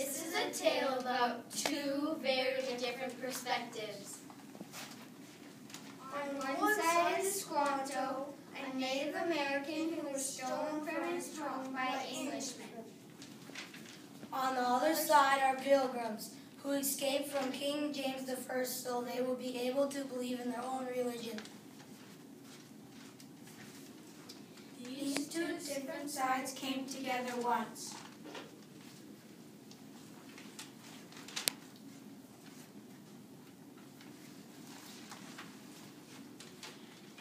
This is a tale about two very different perspectives. On one side is Squanto, a Native American who was stolen from his home by Englishmen. On the other side are pilgrims who escaped from King James I so they would be able to believe in their own religion. These two different sides came together once.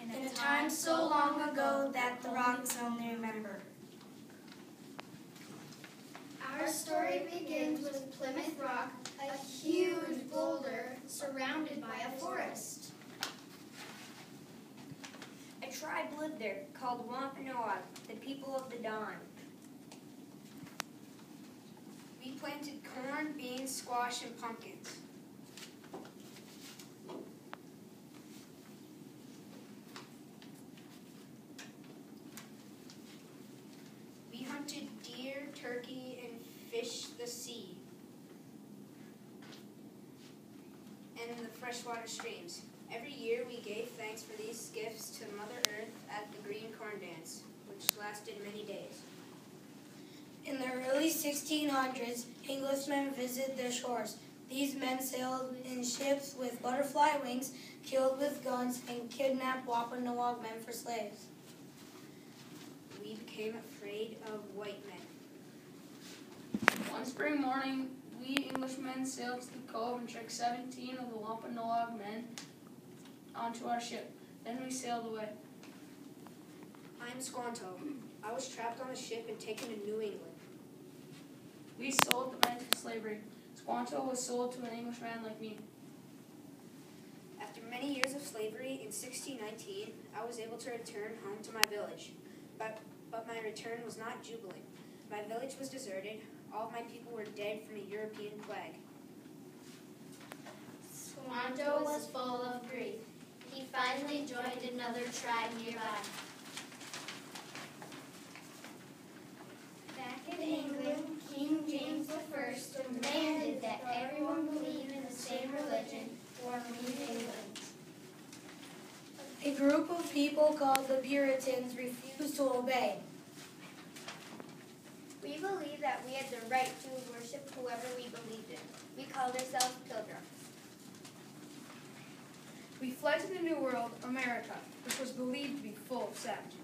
In a time so long ago that the rocks only remember. Our story begins with Plymouth Rock, a huge boulder surrounded by a forest. A tribe lived there called Wampanoag, the people of the dawn. We planted corn, beans, squash, and pumpkins. We hunted deer, turkey, and fished the sea and the freshwater streams. Every year we gave thanks for these gifts to Mother Earth at the Green Corn Dance, which lasted many days. In the early 1600s, Englishmen visited their shores. These men sailed in ships with butterfly wings, killed with guns, and kidnapped Wampanoag men for slaves. We became afraid of white men. One spring morning, we Englishmen sailed to the cove and tricked 17 of the Wampanoag men onto our ship. Then we sailed away. I'm Squanto. I was trapped on a ship and taken to New England. We sold the men to slavery. Squanto was sold to an Englishman like me. After many years of slavery, in 1619, I was able to return home to my village. But my return was not jubilant. My village was deserted. All of my people were dead from a European plague. Squanto was full of grief. He finally joined another tribe nearby. Back in England, King James I demanded that everyone believe in the same religion or leave England. A group of people called the Puritans refused to obey. We believed that we had the right to worship whoever we believed in. We called ourselves pilgrims. We fled to the New World, America, which was believed to be full of savages.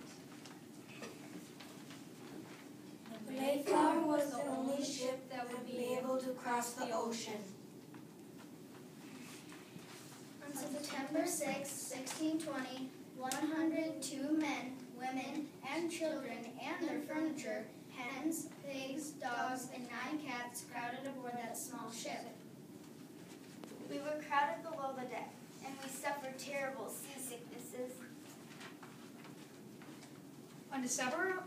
The Mayflower was the only ship that would be able to cross the ocean. On September 6, 1620, 102 men, women, and children and their furniture, hens, pigs, dogs, and 9 cats crowded aboard that small ship. We were crowded below the deck, and we suffered terrible seasicknesses. On December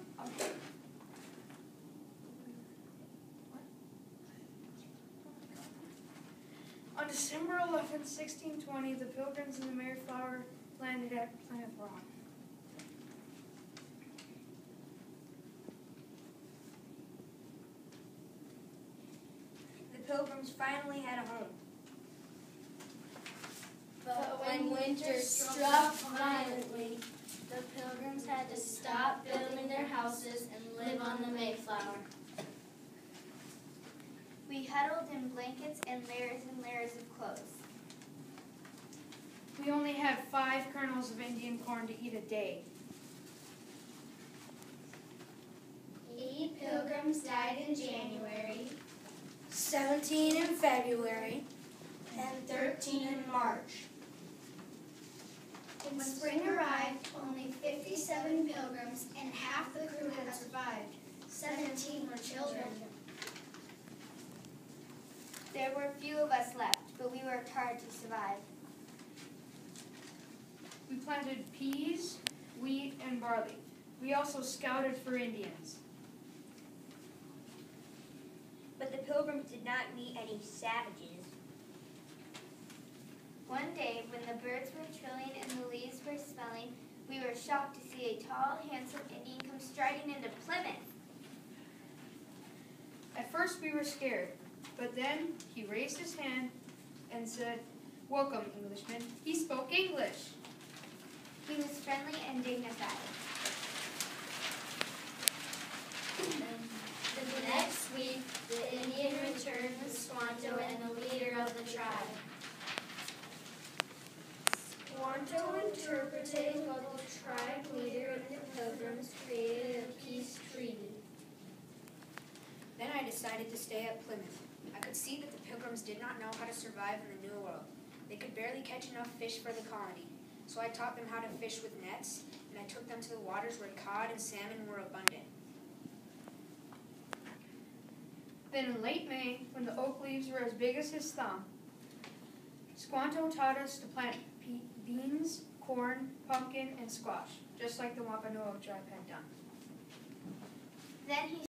11, 1620, the Pilgrims in the Mayflower landed at Plymouth Rock. The Pilgrims finally had a home. But when winter struck violently, the Pilgrims had to stop building their houses and live on the Mayflower. We huddled in blankets and layers of clothes. We only had 5 kernels of Indian corn to eat a day. 8 Pilgrims died in January, 17 in February, and 13 in March. When spring arrived, only 57 Pilgrims and half the crew had survived. 17 were children. There were few of us left, but we worked hard to survive. We planted peas, wheat, and barley. We also scouted for Indians. But the Pilgrims did not meet any savages. One day, when the birds were trilling and the leaves were smelling, we were shocked to see a tall, handsome Indian come striding into Plymouth. At first we were scared, But then he raised his hand and said, "Welcome, Englishmen." He spoke English. He was friendly and dignified. The next week, the Indian returned with Squanto and the leader of the tribe. Squanto interpreted what the tribe leader and the Pilgrims created a peace treaty. Then I decided to stay at Plymouth. I could see that the Pilgrims did not know how to survive in the New World. They could barely catch enough fish for the colony. So I taught them how to fish with nets, and I took them to the waters where cod and salmon were abundant. Then in late May, when the oak leaves were as big as his thumb, Squanto taught us to plant beans, corn, pumpkin, and squash, just like the Wampanoag tribe had done. Then he